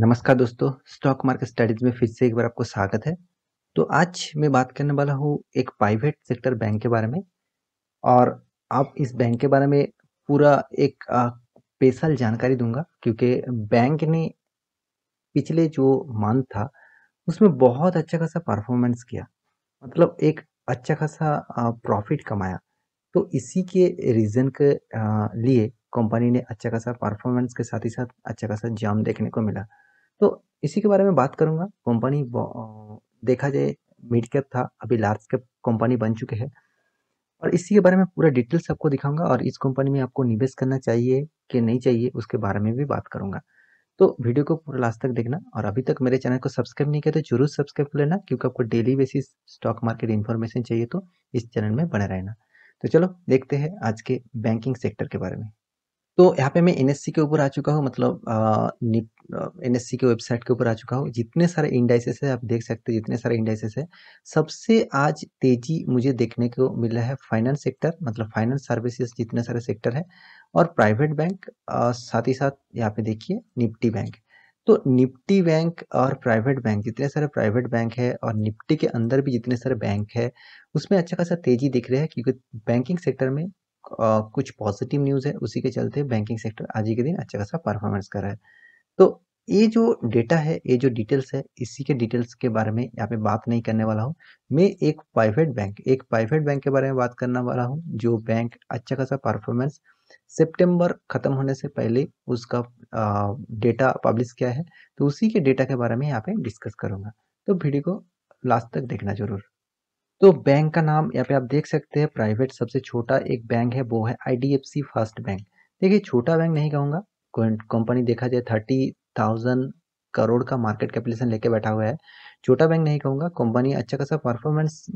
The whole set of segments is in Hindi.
नमस्कार दोस्तों, स्टॉक मार्केट स्टडीज में फिर से एक बार आपको स्वागत है। तो आज मैं बात करने वाला हूँ एक प्राइवेट सेक्टर बैंक के बारे में और आप इस बैंक के बारे में पूरा एक स्पेशल जानकारी दूँगा क्योंकि बैंक ने पिछले जो मंथ था, उसमें बहुत अच्छा खासा परफॉर्मेंस किया। मतलब एक अच्छा खासा प्रॉफिट कमाया। तो इसी के रीज़न के लिए कंपनी ने अच्छा खासा परफॉर्मेंस के साथ ही साथ अच्छा खासा जंप देखने को मिला। तो इसी के बारे में बात करूँगा। कंपनी देखा जाए मिड कैप था, अभी लार्ज कैप कंपनी बन चुके हैं और इसी के बारे में पूरा डिटेल्स आपको दिखाऊँगा और इस कंपनी में आपको निवेश करना चाहिए कि नहीं चाहिए, उसके बारे में भी बात करूँगा। तो वीडियो को पूरा लास्ट तक देखना और अभी तक मेरे चैनल को सब्सक्राइब नहीं किया तो ज़रूर सब्सक्राइब कर लेना क्योंकि आपको daily basis stock market information चाहिए तो इस चैनल में बने रहना। तो चलो देखते हैं आज के बैंकिंग सेक्टर के बारे में। तो यहाँ पे मैं एनएससी के ऊपर आ चुका हूँ मतलब एनएससी के वेबसाइट के ऊपर आ चुका हूँ। जितने सारे इंडाइसेस है आप देख सकते हैं, जितने सारे इंडाइसेस है सबसे आज तेजी मुझे देखने को मिला है फाइनेंस सेक्टर, मतलब फाइनेंस सर्विसेज जितने सारे सेक्टर है और प्राइवेट बैंक, साथ ही साथ यहाँ पे देखिए निफ्टी बैंक। तो निफ्टी बैंक और प्राइवेट बैंक, जितने सारे प्राइवेट बैंक है और निफ्टी के अंदर भी जितने सारे बैंक है उसमें अच्छा खासा तेजी दिख रहा है क्योंकि बैंकिंग सेक्टर में कुछ पॉजिटिव न्यूज़ है, उसी के चलते बैंकिंग सेक्टर आज ही के दिन अच्छा खासा परफॉर्मेंस कर रहा है। तो ये जो डेटा है, ये जो डिटेल्स है, इसी के डिटेल्स के बारे में यहाँ पे बात नहीं करने वाला हूँ। मैं एक प्राइवेट बैंक के बारे में बात करने वाला हूँ, जो बैंक अच्छा खासा परफॉर्मेंस सितंबर खत्म होने से पहले उसका डेटा पब्लिश किया है, तो उसी के डेटा के बारे में यहाँ पे डिस्कस करूँगा। तो वीडियो को लास्ट तक देखना ज़रूर। तो बैंक का नाम यहाँ पे आप देख सकते हैं, प्राइवेट सबसे छोटा एक बैंक है वो है आईडीएफसी फर्स्ट बैंक। देखिए छोटा बैंक नहीं कहूँगा, कंपनी देखा जाए 30,000 करोड़ का मार्केट कैपिटलाइजेशन लेके बैठा हुआ है। छोटा बैंक नहीं कहूँगा, कंपनी अच्छा खासा परफॉर्मेंस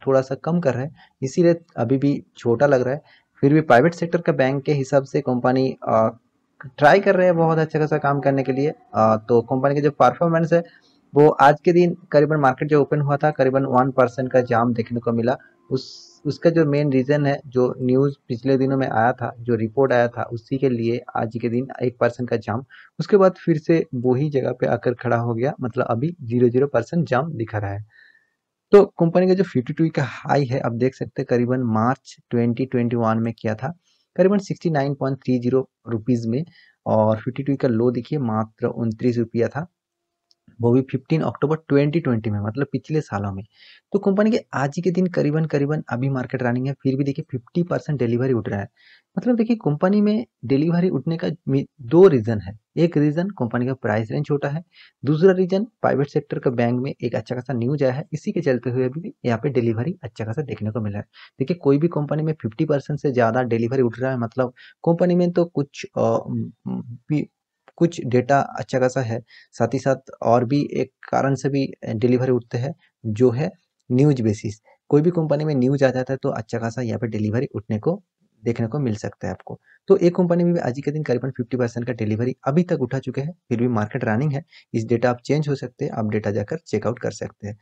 थोड़ा सा कम कर रहा है, इसीलिए अभी भी छोटा लग रहा है। फिर भी प्राइवेट सेक्टर का बैंक के हिसाब से कंपनी ट्राई कर रहे हैं बहुत अच्छा खासा काम करने के लिए। तो कंपनी का जो परफॉर्मेंस है वो आज के दिन करीबन मार्केट जो ओपन हुआ था करीबन 1% का जाम देखने को मिला। उसका जो मेन रीज़न है, जो न्यूज़ पिछले दिनों में आया था, जो रिपोर्ट आया था उसी के लिए आज के दिन 1% का जाम, उसके बाद फिर से वही जगह पे आकर खड़ा हो गया, मतलब अभी 0% जाम दिखा रहा है। तो कंपनी का जो 52 का हाई है आप देख सकते हैं करीबन मार्च 2021 में किया था करीबन 69.30 रुपीज़ में, और 52 का लो देखिए मात्र 29 रुपया था, वो भी 15 अक्टूबर 2020 में, मतलब पिछले सालों में। तो कंपनी के आज ही के दिन करीबन करीबन अभी मार्केट रनिंग है, फिर भी देखिए 50% डिलीवरी उठ रहा है। मतलब देखिए कंपनी में डिलीवरी उठने का दो रीजन है। एक रीजन कंपनी का प्राइस रेंज छोटा है, दूसरा रीजन प्राइवेट सेक्टर का बैंक में एक अच्छा खासा न्यूज आया है, इसी के चलते हुए भी यहाँ पे डिलीवरी अच्छा खासा देखने को मिला है। देखिए कोई भी कंपनी में 50% से ज्यादा डिलीवरी उठ रहा है, मतलब कंपनी में तो कुछ डेटा अच्छा खासा है। साथ ही साथ और भी एक कारण से भी डिलीवरी उठते हैं, जो है न्यूज बेसिस। कोई भी कंपनी में न्यूज आ जाता है तो अच्छा खासा यहाँ पे डिलीवरी उठने को देखने को मिल सकता है आपको। तो एक कंपनी में भी आज ही के दिन करीबन 50% का डिलीवरी अभी तक उठा चुके हैं, फिर भी मार्केट रनिंग है। इस डेटा आप चेंज हो सकते हैं, आप डेटा जाकर चेकआउट कर सकते हैं।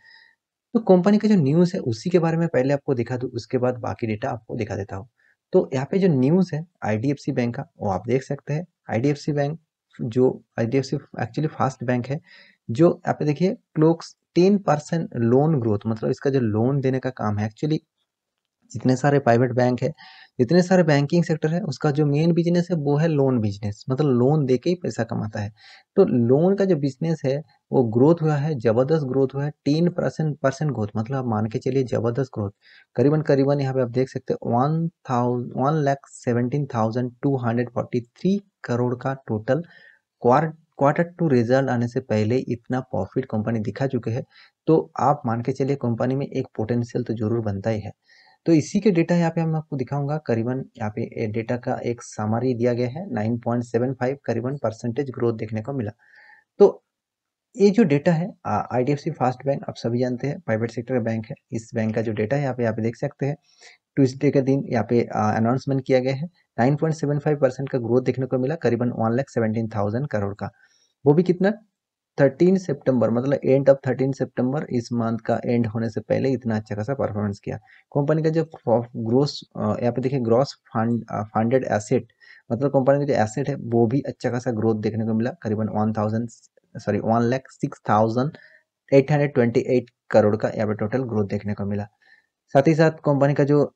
तो कंपनी का जो न्यूज़ है उसी के बारे में पहले आपको दिखा दूँ, उसके बाद बाकी डेटा आपको दिखा देता हूँ। तो यहाँ पे जो न्यूज़ है आईडीएफसी बैंक का, वो आप देख सकते हैं। आईडीएफसी बैंक, जो आईडीएफसी एक्चुअली फास्ट बैंक है, जो यहाँ पे देखिए क्लोक्स 10% लोन ग्रोथ, मतलब इसका जो लोन देने का काम है एक्चुअली, जितने सारे प्राइवेट बैंक है, जितने सारे बैंकिंग सेक्टर है, उसका जो मेन बिजनेस है वो है लोन बिजनेस, मतलब लोन देके ही पैसा कमाता है। तो लोन का जो बिजनेस है वो ग्रोथ हुआ है, जबरदस्त ग्रोथ हुआ है, 10% ग्रोथ, मतलब आप मान के चलिए जबरदस्त ग्रोथ। करीबन करीबन यहाँ पे आप देख सकते हैं 1,17,243 करोड़ का टोटल क्वार्टर टू रिजल्ट आने से पहले इतना प्रॉफिट कंपनी दिखा चुके हैं। तो आप मान के चलिए कंपनी में एक पोटेंशियल तो जरूर बनता ही है। तो इसी के डेटा यहाँ पे मैं आपको दिखाऊंगा। करीबन यहाँ पे डेटा का एक समरी दिया गया है, 9.75 करीबन परसेंटेज ग्रोथ देखने को मिला। तो ये जो डेटा है, आईडीएफसी फास्ट बैंक आप सभी जानते हैं प्राइवेट सेक्टर का बैंक है। इस बैंक का जो डेटा है यहाँ पे देख सकते हैं, ट्यूसडे के दिन यहाँ पे अनाउंसमेंट किया गया है। 9.75% का ग्रोथ देखने को मिला, करीबन 1,17,000 करोड़ का। वो भी कितना, 13 सितंबर, मतलब एंड ऑफ 13 सितंबर, इस मंथ का एंड होने से पहले इतना अच्छा खासा परफॉर्मेंस किया। कंपनी का जो ग्रोस, यहाँ पे देखिए ग्रॉस फंडेड एसेट, मतलब कंपनी का जो एसेट है वो भी अच्छा खासा ग्रोथ देखने को मिला, करीबन सॉरी 1,06,828 करोड़ का यहाँ पे टोटल ग्रोथ देखने को मिला। साथ ही साथ कंपनी का जो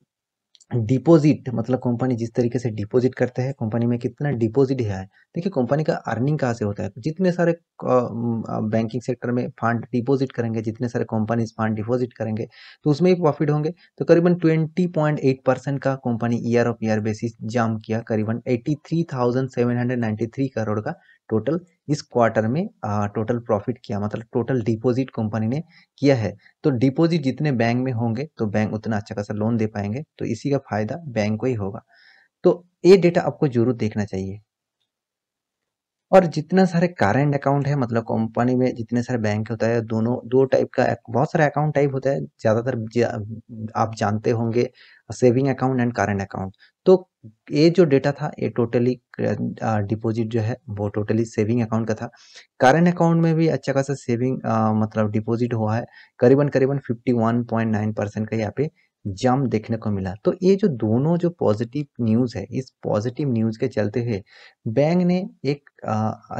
डिपॉजिट, मतलब कंपनी जिस तरीके से डिपॉजिट करते हैं, कंपनी में कितना डिपॉजिट है। देखिए कंपनी का अर्निंग कहाँ से होता है, जितने सारे बैंकिंग सेक्टर में फंड डिपॉजिट करेंगे, जितने सारे कंपनीज फंड डिपॉजिट करेंगे तो उसमें ही प्रॉफिट होंगे। तो करीबन 20.8% का company year of year basis jump किया, करीबन 83,793 करोड़ का टोटल इस क्वार्टर में टोटल प्रॉफिट किया, मतलब टोटल डिपॉजिट कंपनी ने किया है। तो डिपॉजिट जितने बैंक में होंगे तो बैंक उतना अच्छा खासा लोन दे पाएंगे, तो इसी का फायदा बैंक को ही होगा। तो ये डेटा आपको जरूर देखना चाहिए। और जितना सारे करेंट अकाउंट है, मतलब कंपनी में जितने सारे बैंक होता है, दोनों दो टाइप का, बहुत सारे अकाउंट टाइप होता है, ज्यादातर आप जानते होंगे saving account and current account. तो ये जो डेटा था ये टोटली डिपॉजिट जो है वो टोटली सेविंग अकाउंट का था। करेंट अकाउंट में भी अच्छा खासा सेविंग मतलब डिपॉजिट हुआ है, करीबन करीबन 51.9% का यहाँ पे जंप देखने को मिला। तो ये जो दोनों जो पॉजिटिव न्यूज़ है, इस पॉजिटिव न्यूज़ के चलते हुए बैंक ने एक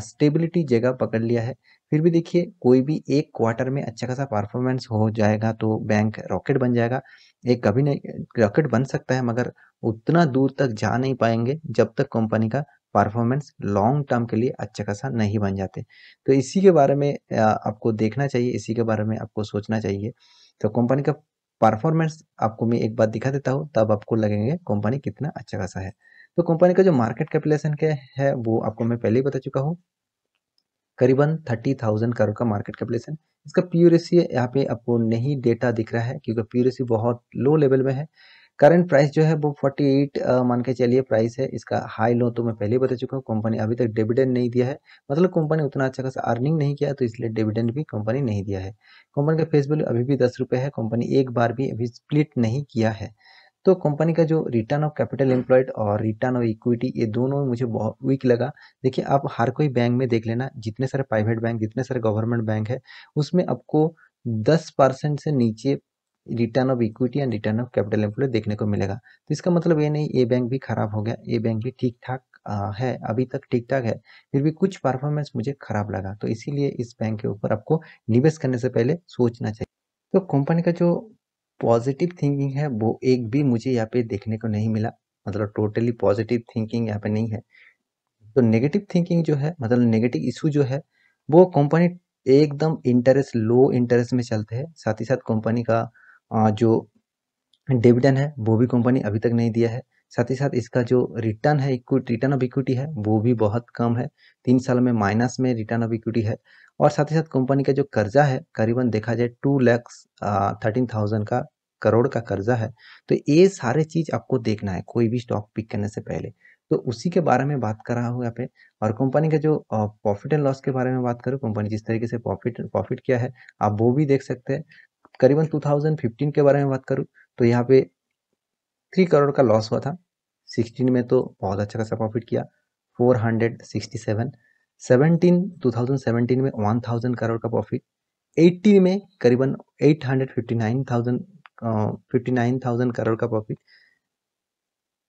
स्टेबिलिटी जगह पकड़ लिया है। फिर भी देखिए कोई भी एक क्वार्टर में अच्छा खासा परफॉर्मेंस हो जाएगा तो बैंक रॉकेट बन जाएगा। ये कभी नहीं, रॉकेट बन सकता है मगर उतना दूर तक जा नहीं पाएंगे जब तक कंपनी का परफॉर्मेंस लॉन्ग टर्म के लिए अच्छा खासा नहीं बन जाते। तो इसी के बारे में आपको देखना चाहिए, इसी के बारे में आपको सोचना चाहिए। तो कंपनी का परफॉर्मेंस आपको मैं एक बार दिखा देता हूँ, तब आपको लगेंगे कंपनी कितना अच्छा खासा है। तो कंपनी का जो मार्केट कैपिटलाइजेशन के है वो आपको मैं पहले ही बता चुका हूँ, करीबन 30,000 करोड़ का मार्केट कैपिटलाइजेशन। इसका पीयूरेसी यहाँ पे आपको नहीं डेटा दिख रहा है क्योंकि पीयूरेसी बहुत लो लेवल में है। करंट प्राइस जो है वो 48 मान के चलिए प्राइस है। इसका हाई लो तो मैं पहले ही बता चुका हूँ। कंपनी अभी तक डिविडेंड नहीं दिया है, मतलब कंपनी उतना अच्छा खासा अर्निंग नहीं किया, तो इसलिए डिविडेंड भी कंपनी नहीं दिया है। कंपनी का फेस वैल्यू अभी भी 10 रुपये है। कंपनी एक बार भी अभी स्प्लिट नहीं किया है। तो कंपनी का जो रिटर्न ऑफ कैपिटल एम्प्लॉयड और रिटर्न ऑफ इक्विटी, ये दोनों मुझे बहुत वीक लगा। देखिए आप हर कोई बैंक में देख लेना, जितने सारे प्राइवेट बैंक, जितने सारे गवर्नमेंट बैंक है, उसमें आपको 10% से नीचे return of equity and return of capital employed देखने को मिलेगा। तो इसका मतलब ये नहीं ये बैंक भी खराब हो गया, ये बैंक भी ठीक ठाक है, अभी तक ठीक ठाक है। फिर भी कुछ परफॉर्मेंस मुझे खराब लगा, तो इसीलिए इस बैंक के ऊपर आपको निवेश करने से पहले सोचना चाहिए। तो कंपनी का जो पॉजिटिव थिंकिंग है वो एक भी मुझे यहाँ पे देखने को नहीं मिला, मतलब टोटली पॉजिटिव थिंकिंग यहाँ पे नहीं है। तो नेगेटिव थिंकिंग जो है, मतलब नेगेटिव इशू जो है, वो कंपनी एकदम इंटरेस्ट लो इंटरेस्ट में चलते हैं। साथ ही साथ कंपनी का जो डिविडेंड है वो भी कंपनी अभी तक नहीं दिया है। साथ ही साथ इसका जो रिटर्न है, इक्विटी, रिटर्न ऑफ इक्विटी है, वो भी बहुत कम है। 3 साल में माइनस में रिटर्न ऑफ इक्विटी है। और साथ ही साथ कंपनी का जो कर्जा है, करीबन देखा जाए 2,13,000 का करोड़ का कर्जा है। तो ये सारे चीज आपको देखना है कोई भी स्टॉक पिक करने से पहले। तो उसी के बारे में बात कर रहा हूँ यहाँ पे। और कंपनी का जो प्रॉफिट एंड लॉस के बारे में बात करूँ, कंपनी जिस तरीके से प्रॉफिट प्रॉफिट किया है आप वो भी देख सकते हैं। करीबन 2015 के बारे में बात करूँ तो यहाँ पे 3 करोड़ का लॉस हुआ था। 16 में तो बहुत अच्छा खासा प्रॉफिट किया, 467। 2017 में 1,000 करोड़ का प्रॉफिट। 18 में करीबन 59,000 करोड़ का प्रॉफिट।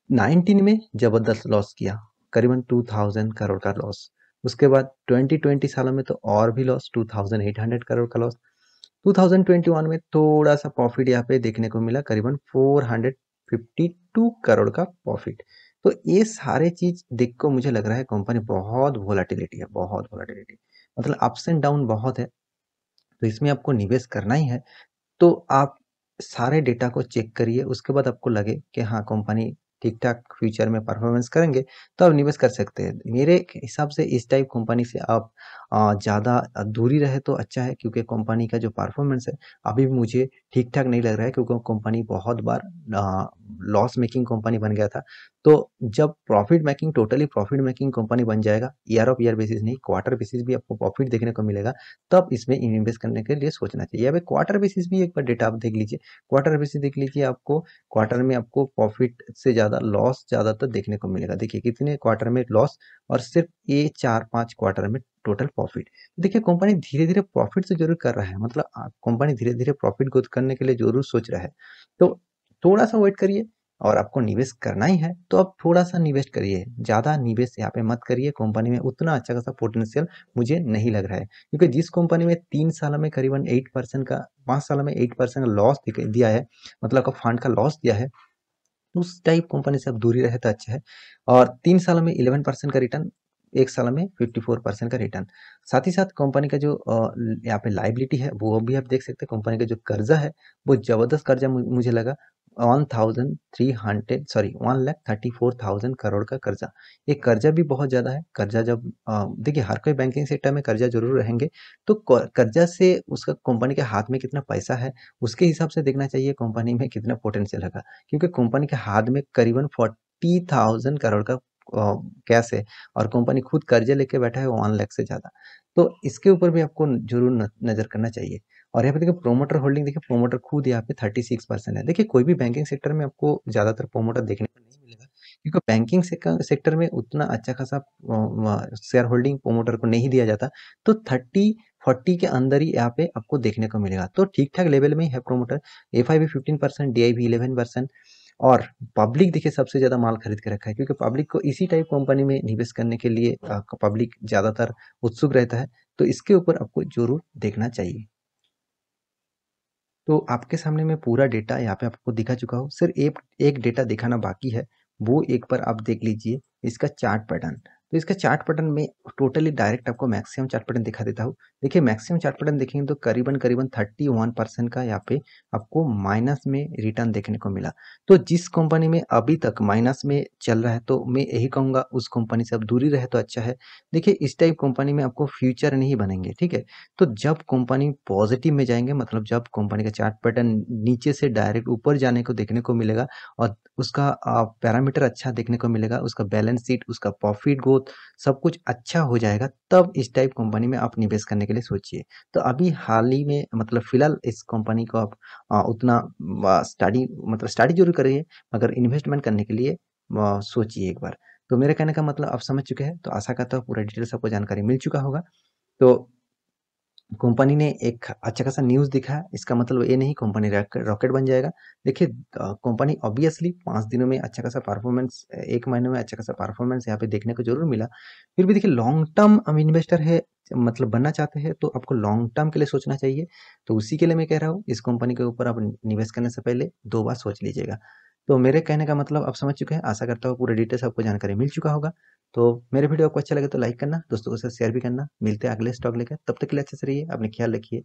19 में जबरदस्त लॉस किया, करीबन 2,000 करोड़ का लॉस। उसके बाद 2020 सालों में तो और भी लॉस, 2,800 करोड़ का लॉस। 2021 में थोड़ा सा प्रॉफिट यहाँ पे देखने को मिला, करीबन 452 करोड़ का प्रॉफिट। तो ये सारे चीज देख को मुझे लग रहा है कंपनी बहुत वोलाटिलिटी है, बहुत वोलाटिलिटी, मतलब अप्स एंड डाउन बहुत है। तो इसमें आपको निवेश करना ही है तो आप सारे डेटा को चेक करिए, उसके बाद आपको लगे कि हाँ कंपनी ठीक ठाक फ्यूचर में परफॉर्मेंस करेंगे तो आप निवेश कर सकते हैं। मेरे हिसाब से इस टाइप कंपनी से आप ज़्यादा दूरी रहे तो अच्छा है, क्योंकि कंपनी का जो परफॉर्मेंस है अभी भी मुझे ठीक ठाक नहीं लग रहा है, क्योंकि कंपनी बहुत बार लॉस मेकिंग कंपनी बन गया था। तो जब profit making, totally profit making company बन जाएगा, ईयर ऑफ ईयर बेसिस नहीं, क्वार्टर बेसिस भी आपको प्रॉफिट देखने को मिलेगा, तब इसमें इन्वेस्ट करने के लिए सोचना चाहिए। अभी क्वार्टर बेसिस भी एक बार डेटा आप देख लीजिए, क्वार्टर बेसिस देख लीजिए, आपको क्वार्टर में आपको प्रॉफिट से ज़्यादा लॉस ज़्यादातर देखने को मिलेगा। देखिए कितने क्वार्टर में लॉस और सिर्फ ये 4-5 क्वार्टर में टोटल प्रॉफिट। देखिए कंपनी धीरे धीरे प्रॉफिट से जरूर कर रहा है, मतलब कंपनी धीरे धीरे प्रॉफिट ग्रोथ करने के लिए जरूर सोच रहा है। तो थोड़ा सा वेट करिए, और आपको निवेश करना ही है तो आप थोड़ा-सा निवेश करिए, ज़्यादा निवेश यहाँ पे मत करिए। कंपनी में उतना अच्छा खासा पोटेंशियल मुझे नहीं लग रहा है, क्योंकि जिस कंपनी में 3 साल में करीबन 8% का 5 साल में 8% का लॉस दिया है, मतलब आपका फंड का लॉस दिया है, उस टाइप कंपनी से आप दूरी रहे तो अच्छा है। और 3 साल में 11% का रिटर्न, 1 साल में 54% का रिटर्न। साथ ही साथ कंपनी का जो यहाँ पे लायबिलिटी है वो भी आप देख सकते हैं। कंपनी का जो कर्जा है वो ज़बरदस्त कर्जा मुझे लगा, 1,34,000 करोड़ का कर्जा। ये कर्जा भी बहुत ज़्यादा है। कर्जा जब देखिए हर कोई बैंकिंग सेक्टर में कर्जा ज़रूर रहेंगे, तो कर्जा से उसका कंपनी के हाथ में कितना पैसा है, उसके हिसाब से देखना चाहिए कंपनी में कितना पोटेंशियल है। क्योंकि कंपनी के हाथ में करीबन 40,000 करोड़ का कैश है और कंपनी खुद कर्जे लेके बैठा है 1 लाख से ज़्यादा। तो इसके ऊपर भी आपको ज़रूर नज़र करना चाहिए। और यहाँ पे देखिए प्रोमोटर होल्डिंग, देखिए प्रोमोटर खुद यहाँ पे 36% है। देखिए कोई भी बैंकिंग सेक्टर में आपको ज़्यादातर प्रोमोटर देखने को नहीं मिलेगा, क्योंकि बैंकिंग सेक्टर में उतना अच्छा खासा शेयर होल्डिंग प्रोमोटर को नहीं दिया जाता। तो 30-40 के अंदर ही यहाँ पे आपको देखने को मिलेगा। तो ठीक ठाक लेवल में ही है प्रोमोटर। एफआई भी 15%, डीआई भी 11%। और पब्लिक देखिए सबसे ज़्यादा माल खरीद के रखा है, क्योंकि पब्लिक को इसी टाइप कंपनी में निवेश करने के लिए पब्लिक ज़्यादातर उत्सुक रहता है। तो इसके ऊपर आपको ज़रूर देखना चाहिए। तो आपके सामने मैं पूरा डेटा यहाँ पे आपको दिखा चुका हूँ। सिर्फ एक एक डेटा दिखाना बाकी है, वो एक बार आप देख लीजिए, इसका चार्ट पैटर्न। तो इसका चार्ट पैटर्न में टोटली डायरेक्ट आपको मैक्सिमम चार्ट पैटर्न दिखा देता हूँ। देखिए मैक्सिमम चार्ट पैटर्न देखेंगे तो करीबन 31% का यहाँ पे आपको माइनस में रिटर्न देखने को मिला। तो जिस कंपनी में अभी तक माइनस में चल रहा है, तो मैं यही कहूँगा उस कंपनी से आप दूरी रहे तो अच्छा है। देखिए इस टाइप कंपनी में आपको फ्यूचर नहीं बनेंगे, ठीक है? तो जब कंपनी पॉजिटिव में जाएँगे, मतलब जब कंपनी का चार्ट पैटर्न नीचे से डायरेक्ट ऊपर जाने को देखने को मिलेगा और उसका पैरामीटर अच्छा देखने को मिलेगा, उसका बैलेंस शीट, उसका प्रॉफिट ग्रोथ सब कुछ अच्छा हो जाएगा, तब इस टाइप कंपनी में आप निवेश करने के लिए सोचिए। तो अभी हाल ही में, मतलब फिलहाल इस कंपनी को आप उतना स्टडी ज़रूर करिए, मगर इन्वेस्टमेंट करने के लिए सोचिए एक बार। तो मेरे कहने का मतलब आप समझ चुके हैं, तो आशा करता हूँ पूरा डिटेल्स आपको जानकारी मिल चुका होगा। तो कंपनी ने एक अच्छा खासा न्यूज़ दिखा है, इसका मतलब ये नहीं कंपनी रॉकेट बन जाएगा। देखिए कंपनी ऑब्वियसली 5 दिनों में अच्छा खासा परफॉर्मेंस, 1 महीने में अच्छा खासा परफॉर्मेंस यहाँ पे देखने को ज़रूर मिला। फिर भी देखिए लॉन्ग टर्म हम इन्वेस्टर है, मतलब बनना चाहते हैं तो आपको लॉन्ग टर्म के लिए सोचना चाहिए। तो उसी के लिए मैं कह रहा हूँ, इस कंपनी के ऊपर आप निवेश करने से पहले 2 बार सोच लीजिएगा। तो मेरे कहने का मतलब आप समझ चुके हैं, आशा करता हूँ पूरे डिटेल्स आपको जानकारी मिल चुका होगा। तो मेरे वीडियो आपको अच्छा लगे तो लाइक करना, दोस्तों के साथ शेयर भी करना। मिलते हैं अगले स्टॉक लेकर, तब तक के लिए अच्छे से रहिए, अपना ख्याल रखिए।